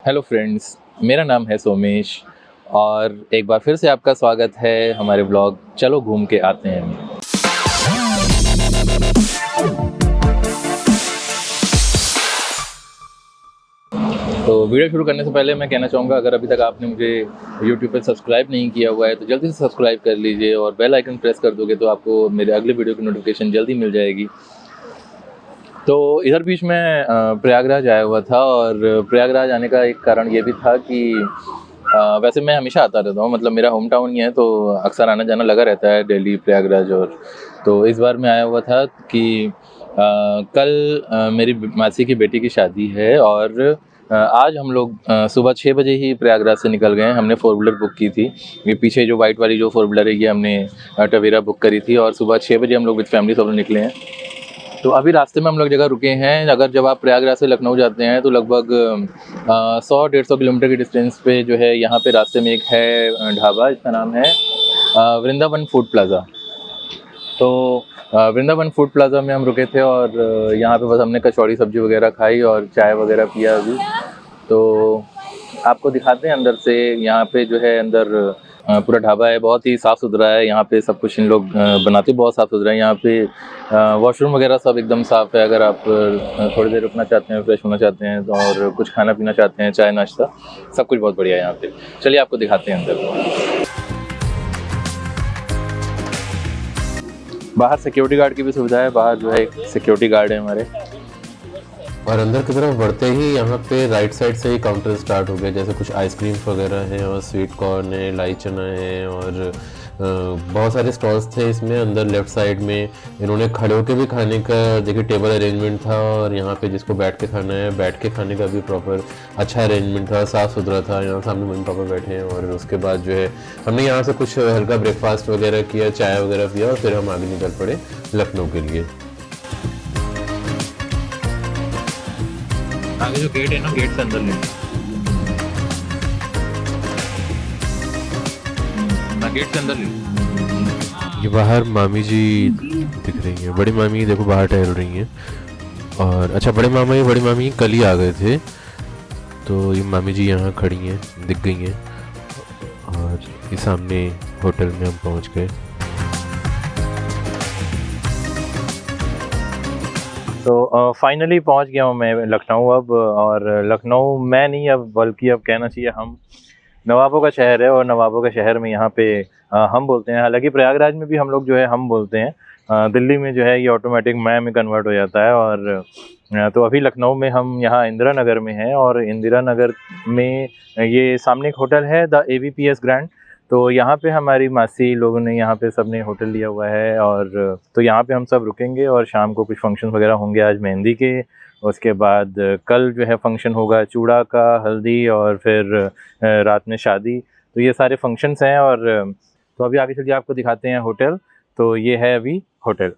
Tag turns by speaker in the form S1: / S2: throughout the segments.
S1: Hello friends, मेरा नाम है सोमेश और एक बार फिर से आपका स्वागत है हमारे ब्लॉग चलो घूम के आते हैं में। तो वीडियो शुरू करने से पहले मैं कहना चाहूँगा, अगर अभी तक आपने मुझे यूट्यूब पर सब्सक्राइब नहीं किया हुआ है तो जल्दी से सब्सक्राइब कर लीजिए और बेल आइकन प्रेस कर दोगे तो आपको मेरे अगले वीडियो की नोटिफिकेशन जल्दी मिल जाएगी। तो इधर बीच में प्रयागराज आया हुआ था और प्रयागराज आने का एक कारण ये भी था कि वैसे मैं हमेशा आता रहता हूँ, मतलब मेरा होम टाउन ही है तो अक्सर आना जाना लगा रहता है दिल्ली प्रयागराज। और तो इस बार मैं आया हुआ था कि कल मेरी मासी की बेटी की शादी है और आज हम लोग सुबह 6 बजे ही प्रयागराज से निकल गए हैं। हमने 4 व्हीलर बुक की थी, ये पीछे जो वाइट वाली जो 4 व्हीलर है ये हमने टवेरा बुक करी थी और सुबह 6 बजे हम लोग विद फैमिली सब लोग निकले हैं। तो अभी रास्ते में हम लोग जगह रुके हैं। अगर जब आप प्रयागराज से लखनऊ जाते हैं तो लगभग 100-150 किलोमीटर की डिस्टेंस पे जो है यहाँ पे रास्ते में एक है ढाबा, इसका नाम है वृंदावन फूड प्लाज़ा। तो वृंदावन फूड प्लाज़ा में हम रुके थे और यहाँ पे बस हमने कचौड़ी सब्जी वगैरह खाई और चाय वगैरह पिया अभी। तो आपको दिखाते हैं अंदर से। यहाँ पे जो है अंदर पूरा ढाबा है, बहुत ही साफ़ सुथरा है। यहाँ पे सब कुछ इन लोग बनाते बहुत साफ़ सुथरा है। यहाँ पे वॉशरूम वगैरह सब एकदम साफ़ है। अगर आप थोड़ी देर रुकना चाहते हैं, फ्रेश होना चाहते हैं तो और कुछ खाना पीना चाहते हैं, चाय नाश्ता, सब कुछ बहुत बढ़िया है यहाँ पे। चलिए आपको दिखाते हैं अंदर। बाहर सिक्योरिटी गार्ड की भी सुविधा है, बाहर जो है एक सिक्योरिटी गार्ड है हमारे।
S2: और अंदर की तरफ बढ़ते ही यहाँ पे राइट साइड से ही काउंटर स्टार्ट हो गया, जैसे कुछ आइसक्रीम्स वगैरह हैं और स्वीट कॉर्न है, लाई चना है और बहुत सारे स्टॉल्स थे इसमें। अंदर लेफ्ट साइड में इन्होंने खड़े होकर भी खाने का देखिए टेबल अरेंजमेंट था और यहाँ पे जिसको बैठ के खाना है बैठ के खाने का भी प्रॉपर अच्छा अरेंजमेंट था, साफ़ सुथरा था। यहाँ सामने मम्मी पापा बैठे हैं और उसके बाद जो है हमने यहाँ से कुछ हल्का ब्रेकफास्ट वगैरह किया, चाय वगैरह पिया और फिर हम आगे निकल पड़े लखनऊ के लिए।
S1: आगे जो गेट है ना, गेट से अंदर ले गेट से अंदर ले।
S2: ये बाहर मामी जी दिख रही हैं, बड़ी मामी देखो बाहर टहल रही हैं। और अच्छा बड़े मामा ये बड़ी मामी कल ही आ गए थे तो ये मामी जी यहाँ खड़ी हैं, दिख गई हैं। और ये सामने होटल में हम पहुँच गए।
S1: तो फाइनली पहुंच गया हूं मैं लखनऊ अब। और लखनऊ मैं नहीं, अब बल्कि अब कहना चाहिए हम, नवाबों का शहर है और नवाबों के शहर में यहाँ पे हम बोलते हैं। हालांकि प्रयागराज में भी हम लोग जो है हम बोलते हैं, दिल्ली में जो है ये ऑटोमेटिक मैं में कन्वर्ट हो जाता है। और तो अभी लखनऊ में हम यहाँ इंदिरा नगर में हैं और इंदिरा नगर में ये सामने एक होटल है द AVPS ग्रैंड। तो यहाँ पे हमारी मासी लोगों ने यहाँ पे सब ने होटल लिया हुआ है और तो यहाँ पे हम सब रुकेंगे और शाम को कुछ फंक्शन वगैरह होंगे, आज मेहंदी के, उसके बाद कल जो है फंक्शन होगा चूड़ा का, हल्दी और फिर रात में शादी। तो ये सारे फंक्शंस हैं। और तो अभी आगे चलिए आपको दिखाते हैं होटल। तो ये है अभी होटल।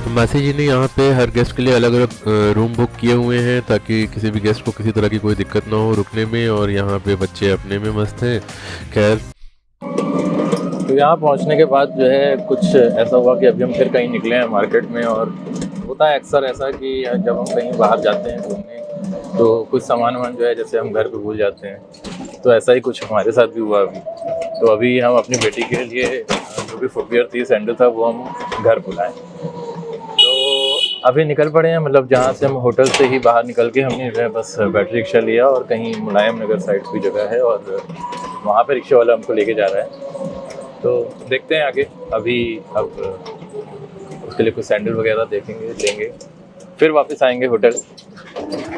S2: मासी जी ने यहाँ पे हर गेस्ट के लिए अलग अलग रूम बुक किए हुए हैं ताकि किसी भी गेस्ट को किसी तरह की कोई दिक्कत ना हो रुकने में। और यहाँ पे बच्चे अपने में मस्त हैं। खैर
S1: तो यहाँ पहुँचने के बाद जो है कुछ ऐसा हुआ कि अभी हम फिर कहीं निकले हैं मार्केट में। और होता है अक्सर ऐसा कि जब हम कहीं बाहर जाते हैं घूमने तो कुछ सामान वामान जो है जैसे हम घर पे भूल जाते हैं, तो ऐसा ही कुछ हमारे साथ भी हुआ अभी। तो अभी हम अपनी बेटी के लिए जो भी फुटवियर थी, सैंडल था, वो हम घर बुलाएँ। तो अभी निकल पड़े हैं, मतलब जहाँ से हम होटल से ही बाहर निकल के हमने जो है बस बैटरी रिक्शा लिया और कहीं मुलायम नगर साइड की जगह है और वहाँ पे रिक्शा वाला हमको लेके जा रहा है। तो देखते हैं आगे। अभी अब उसके लिए कुछ सैंडल वगैरह देखेंगे, लेंगे, फिर वापस आएंगे होटल।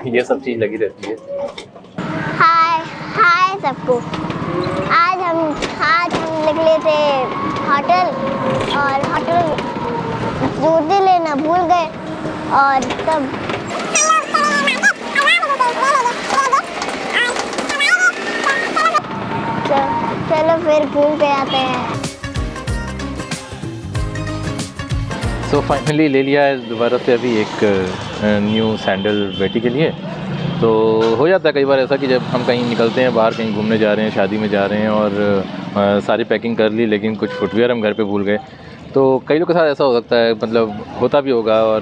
S1: ये सब चीज़ लगी रहती है।
S3: हाय सबको। आज हम निकले थे होटल और होटल जूते लेना भूल गए और तब चलो फिर घूम के आते हैं।
S1: सो फाइनली ले लिया है दोबारा से अभी एक न्यू सैंडल बेटी के लिए। तो हो जाता है कई बार ऐसा कि जब हम कहीं निकलते हैं बाहर, कहीं घूमने जा रहे हैं, शादी में जा रहे हैं और सारी पैकिंग कर ली, लेकिन कुछ फुटवियर हम घर पे भूल गए। तो कई लोग के साथ ऐसा हो सकता है, मतलब होता भी होगा। और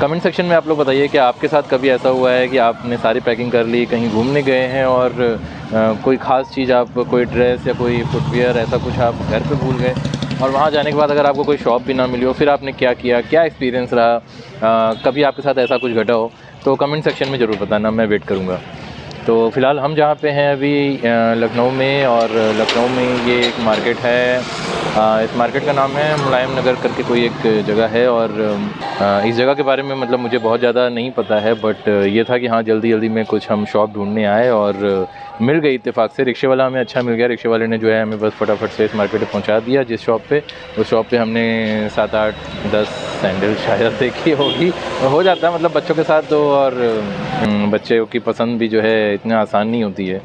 S1: कमेंट सेक्शन में आप लोग बताइए कि आपके साथ कभी ऐसा हुआ है कि आपने सारी पैकिंग कर ली, कहीं घूमने गए हैं और कोई ख़ास चीज़, आप कोई ड्रेस या कोई फुटवियर ऐसा कुछ आप घर पे भूल गए, और वहाँ जाने के बाद अगर आपको कोई शॉप भी ना मिली हो, फिर आपने क्या किया, क्या एक्सपीरियंस रहा, कभी आपके साथ ऐसा कुछ घटा हो तो कमेंट सेक्शन में ज़रूर बताना, मैं वेट करूँगा। तो फ़िलहाल हम जहाँ पे हैं अभी लखनऊ में, और लखनऊ में ये एक मार्केट है, इस मार्केट का नाम है मुलायम नगर करके कोई एक जगह है। और इस जगह के बारे में मतलब मुझे बहुत ज़्यादा नहीं पता है, बट ये था कि हाँ जल्दी जल्दी में कुछ हम शॉप ढूंढने आए और मिल गई इत्तेफाक से। रिक्शे वाला हमें अच्छा मिल गया, रिक्शे वाले ने जो है हमें बस फटाफट से इस मार्केट में पहुंचा दिया जिस शॉप पे। उस शॉप पे हमने 7, 8, 10 सैंडल शायद देखी होगी, हो जाता है मतलब बच्चों के साथ तो, और बच्चों की पसंद भी जो है इतना आसान नहीं होती है।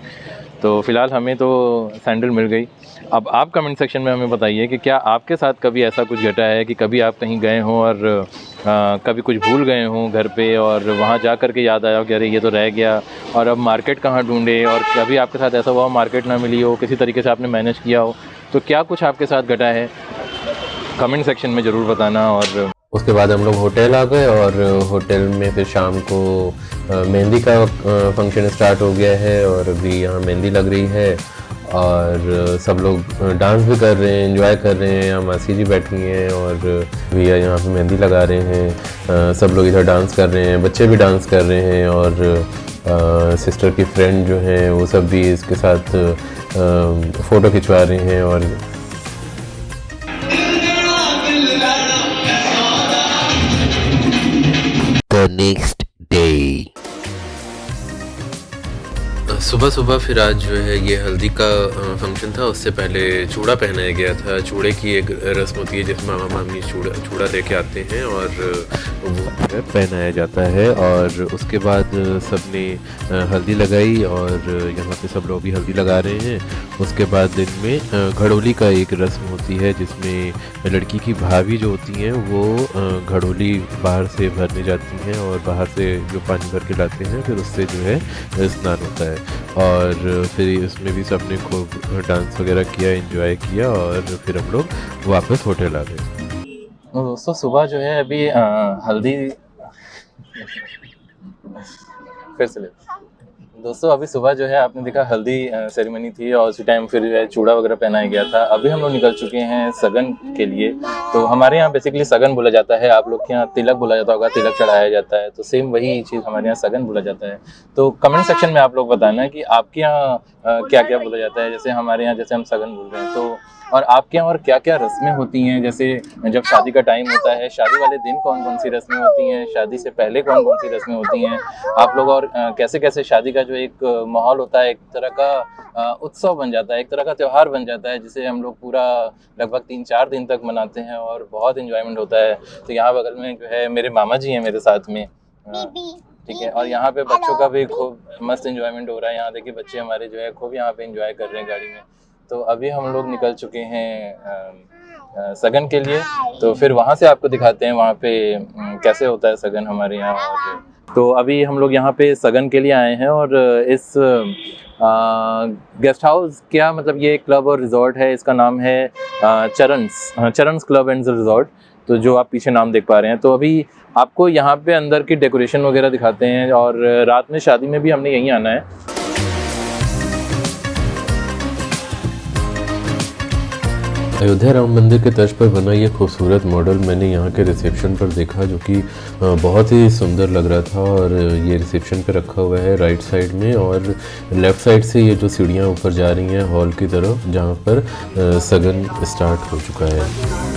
S1: तो फ़िलहाल हमें तो सैंडल मिल गई। अब आप कमेंट सेक्शन में हमें बताइए कि क्या आपके साथ कभी ऐसा कुछ घटा है कि कभी आप कहीं गए हों और कभी कुछ भूल गए हों घर पे, और वहाँ जा कर के याद आया कि अरे ये तो रह गया, और अब मार्केट कहाँ ढूंढे, और कभी आपके साथ ऐसा हुआ मार्केट ना मिली हो, किसी तरीके से आपने मैनेज किया हो, तो क्या कुछ आपके साथ घटा है कमेंट सेक्शन में ज़रूर बताना। और
S2: उसके बाद हम लोग होटल आ गए, और होटल में फिर शाम को मेहंदी का फंक्शन स्टार्ट हो गया है, और अभी यहाँ मेहंदी लग रही है और सब लोग डांस भी कर रहे हैं, एंजॉय कर रहे हैं। यहाँ मासी जी बैठी हैं और भैया यहाँ पे मेहंदी लगा रहे हैं। सब लोग इधर डांस कर रहे हैं, बच्चे भी डांस कर रहे हैं, और सिस्टर की फ्रेंड जो हैं वो सब भी इसके साथ फ़ोटो खिंचवा रहे हैं। और नेक्स्ट डे सुबह सुबह फिर आज जो है ये हल्दी का फंक्शन था। उससे पहले चूड़ा पहनाया गया था। चूड़े की एक रस्म होती है जिसमें मामा मामी चूड़ा लेके आते हैं और वो पहनाया जाता है। और उसके बाद सबने हल्दी लगाई और यहाँ पे सब लोग भी हल्दी लगा रहे हैं। उसके बाद दिन में घड़ोली का एक रस्म होती है जिसमें लड़की की भाभी जो होती हैं वो घड़ोली बाहर से भरने जाती हैं और बाहर से जो पानी भर के लाते हैं फिर उससे जो है स्नान होता है। और फिर उसमें भी सबने खूब डांस वगैरह किया, एंजॉय किया और फिर हम लोग वापस होटल आ गए।
S1: दोस्तों सुबह जो है अभी हल्दी फिर से ले दोस्तों अभी सुबह जो है आपने देखा हल्दी सेरेमनी थी और उसी टाइम फिर जो है चूड़ा वगैरह पहनाया गया था। अभी हम लोग निकल चुके हैं सगन के लिए। तो हमारे यहाँ बेसिकली सगन बोला जाता है, आप लोग के यहाँ तिलक बोला जाता होगा, तिलक चढ़ाया जाता है, तो सेम वही चीज़ हमारे यहाँ सगन बोला जाता है। तो कमेंट सेक्शन में आप लोग बताना कि आपके यहाँ क्या क्या बोला जाता है। जैसे हमारे यहाँ जैसे हम सगन बोल रहे हैं, तो और आपके यहाँ और क्या क्या रस्में होती हैं। जैसे जब शादी का टाइम होता है, शादी वाले दिन कौन कौन सी रस्में होती हैं, शादी से पहले कौन कौन सी रस्में होती हैं आप लोग, और कैसे कैसे शादी का जो एक माहौल होता है, एक तरह का उत्सव बन जाता है, एक तरह का त्यौहार बन जाता है जिसे हम लोग पूरा लगभग 3-4 दिन तक मनाते हैं और बहुत इंजॉयमेंट होता है। तो यहाँ बगल में जो है मेरे मामा जी हैं मेरे साथ में, ठीक है, और यहाँ पे बच्चों का भी खूब मस्त इंजॉयमेंट हो रहा है। यहाँ देखिए बच्चे हमारे जो है खूब यहाँ पे इंजॉय कर रहे हैं गाड़ी में। तो अभी हम लोग निकल चुके हैं सगन के लिए, तो फिर वहाँ से आपको दिखाते हैं वहाँ पे कैसे होता है सगन हमारे यहाँ। और तो अभी हम लोग यहाँ पे सगन के लिए आए हैं और इस गेस्ट हाउस, क्या मतलब ये क्लब और रिजॉर्ट है, इसका नाम है चरन्स क्लब एंड रिजॉर्ट। तो जो आप पीछे नाम देख पा रहे हैं, तो अभी आपको यहाँ पे अंदर की डेकोरेशन वगैरह दिखाते हैं। और रात में शादी में भी हमने यहीं आना है।
S2: अयोध्या राम मंदिर के तर्ज पर बना ये खूबसूरत मॉडल मैंने यहाँ के रिसेप्शन पर देखा, जो कि बहुत ही सुंदर लग रहा था। और ये रिसेप्शन पे रखा हुआ है राइट साइड में, और लेफ़्ट साइड से ये जो सीढ़ियाँ ऊपर जा रही हैं हॉल की तरफ, जहाँ पर सगन स्टार्ट हो चुका है।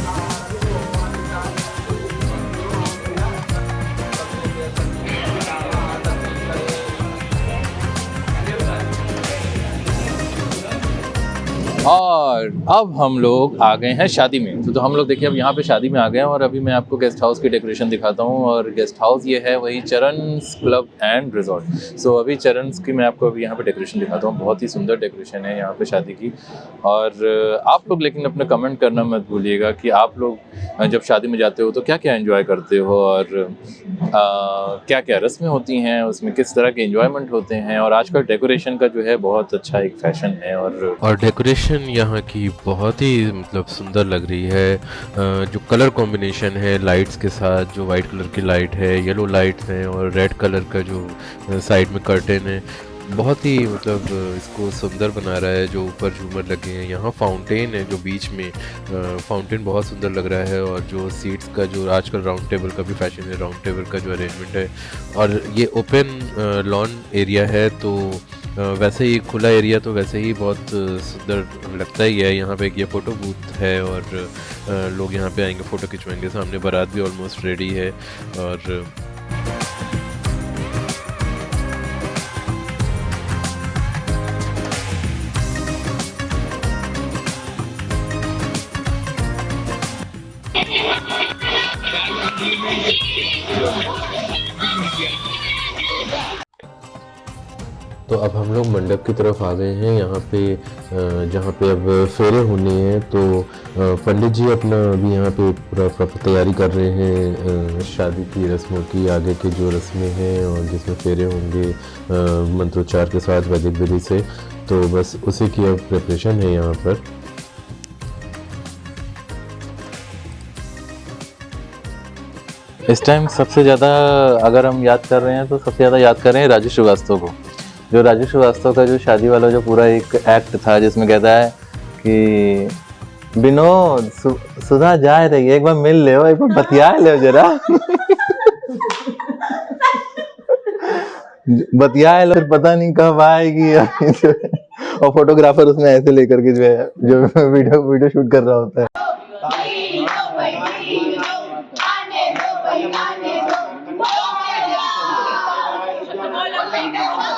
S1: और अब हम लोग आ गए हैं शादी में। तो हम लोग देखिए अब यहाँ पे शादी में आ गए हैं और अभी मैं आपको गेस्ट हाउस की डेकोरेशन दिखाता हूँ। और गेस्ट हाउस ये है वही चरन्स क्लब एंड रिजॉर्ट। सो अभी चरन्स की मैं आपको अभी यहाँ पे डेकोरेशन दिखाता हूँ। बहुत ही सुंदर डेकोरेशन है यहाँ पे शादी की। और आप लोग लेकिन अपना कमेंट करना मत भूलिएगा कि आप लोग जब शादी में जाते हो तो क्या क्या एंजॉय करते हो, और क्या क्या रस्में होती हैं, उसमें किस तरह के एंजॉयमेंट होते हैं। और आजकल डेकोरेशन का जो है बहुत अच्छा एक फैशन है। और
S2: डेकोरेशन डेकोरेशन यहाँ की बहुत ही मतलब सुंदर लग रही है। जो कलर कॉम्बिनेशन है लाइट्स के साथ, जो वाइट कलर की लाइट है, येलो लाइट है और रेड कलर का जो साइड में कर्टेन है, बहुत ही मतलब इसको सुंदर बना रहा है। जो ऊपर झूमर लगे हैं, यहाँ फाउंटेन है जो बीच में, फाउंटेन बहुत सुंदर लग रहा है। और जो सीट्स का जो आजकल राउंड टेबल का भी फैशन है, राउंड टेबल का जो अरेंजमेंट है, और ये ओपन लॉन एरिया है, तो वैसे ही खुला एरिया तो वैसे ही बहुत सुंदर लगता ही है। यहाँ पे एक ये फ़ोटो बूथ है और लोग यहाँ पे आएंगे फ़ोटो खिंचवाएंगे। सामने बारात भी ऑलमोस्ट रेडी है। और तो अब हम लोग मंडप की तरफ आ गए हैं। यहाँ पे जहाँ पे अब फेरे होने हैं, तो पंडित जी अपना अभी यहाँ पे पूरा प्रॉपर तैयारी कर रहे हैं शादी की रस्मों की, आगे की जो रस्में हैं और जिसमें फेरे होंगे मंत्रोच्चार के साथ वैदिक विधि से। तो बस उसी की अब प्रिपरेशन है यहाँ पर।
S1: इस टाइम सबसे ज़्यादा अगर हम याद कर रहे हैं तो सबसे ज़्यादा याद कर रहे हैं राजू श्रीवास्तव को। जो राजू श्रीवास्तव का जो शादी वाला जो पूरा एक एक्ट था, जिसमें कहता है कि विनोद सुधा जा रही है, एक बार मिल ले, एक बार बतिया ले जरा बतिया ले, पता नहीं कब आएगी और फोटोग्राफर उसमें ऐसे लेकर के जो वीडियो शूट कर रहा होता है।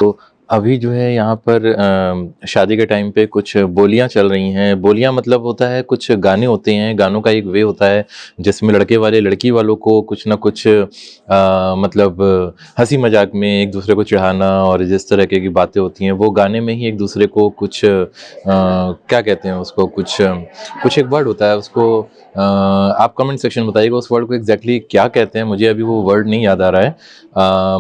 S1: तो अभी जो है यहाँ पर शादी के टाइम पे कुछ बोलियां चल रही हैं। बोलियां मतलब होता है कुछ गाने होते हैं, गानों का एक वे होता है जिसमें लड़के वाले लड़की वालों को कुछ ना कुछ मतलब हंसी मजाक में एक दूसरे को चिढ़ाना और जिस तरह की बातें होती हैं वो गाने में ही एक दूसरे को कुछ क्या कहते हैं उसको, कुछ एक वर्ड होता है उसको, आप कमेंट सेक्शन में बताइएगा उस वर्ड को एग्जैक्टली क्या कहते हैं। मुझे अभी वो वर्ड नहीं याद आ रहा है।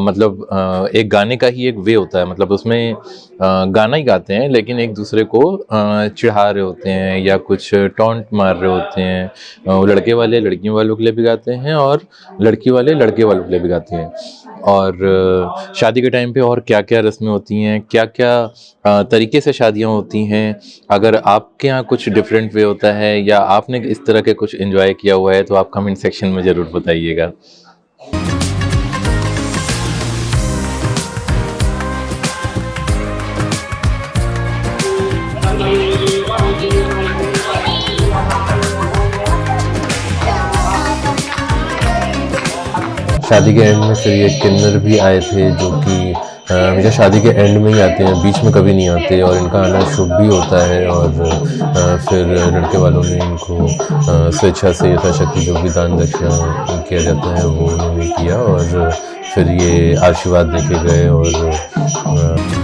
S1: मतलब एक गाने का ही एक वे होता है, मतलब उसमें गाना ही गाते हैं लेकिन एक दूसरे को चिढ़ा रहे होते हैं या कुछ टॉन्ट मार रहे होते हैं। वो लड़के वाले लड़कियों वालों के लिए भी गाते हैं और लड़की वाले लड़के वालों के लिए भी गाते हैं। और शादी के टाइम पे और क्या क्या रस्में होती हैं, क्या क्या तरीके से शादियां होती हैं, अगर आपके यहाँ कुछ डिफरेंट वे होता है या आपने इस तरह के कुछ एंजॉय किया हुआ है तो आप कमेंट सेक्शन में ज़रूर बताइएगा।
S2: शादी के एंड में फिर ये किन्नर भी आए थे, जो कि हमेशा शादी के एंड में ही आते हैं, बीच में कभी नहीं आते, और इनका आना शुभ भी होता है। और फिर लड़के वालों ने इनको स्वेच्छा से यथाशक्ति जो भी दान दक्षिणा किया जाता है वो उन्होंने किया और फिर ये आशीर्वाद देके गए। और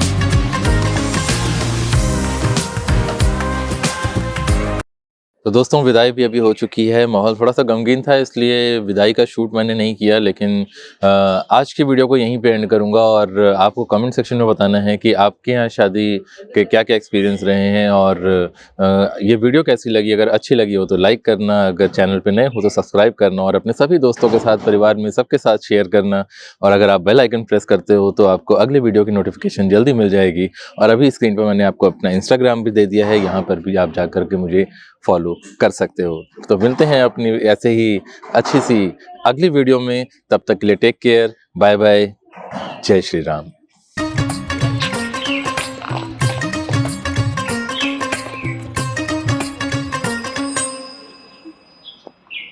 S1: तो दोस्तों विदाई भी अभी हो चुकी है। माहौल थोड़ा सा गमगीन था इसलिए विदाई का शूट मैंने नहीं किया, लेकिन आज की वीडियो को यहीं पे एंड करूंगा और आपको कमेंट सेक्शन में बताना है कि आपके यहाँ शादी के क्या क्या एक्सपीरियंस रहे हैं और ये वीडियो कैसी लगी। अगर अच्छी लगी हो तो लाइक करना, अगर चैनल पे नए हो तो सब्सक्राइब करना और अपने सभी दोस्तों के साथ, परिवार में सबके साथ शेयर करना। और अगर आप बेल आइकन प्रेस करते हो तो आपको अगले वीडियो की नोटिफिकेशन जल्दी मिल जाएगी। और अभी स्क्रीन पर मैंने आपको अपना इंस्टाग्राम भी दे दिया है, यहाँ पर भी आप जा करके मुझे फॉलो कर सकते हो। तो मिलते हैं अपनी ऐसे ही अच्छी सी अगली वीडियो में, तब तक के लिए टेक केयर, बाय बाय, जय श्री राम।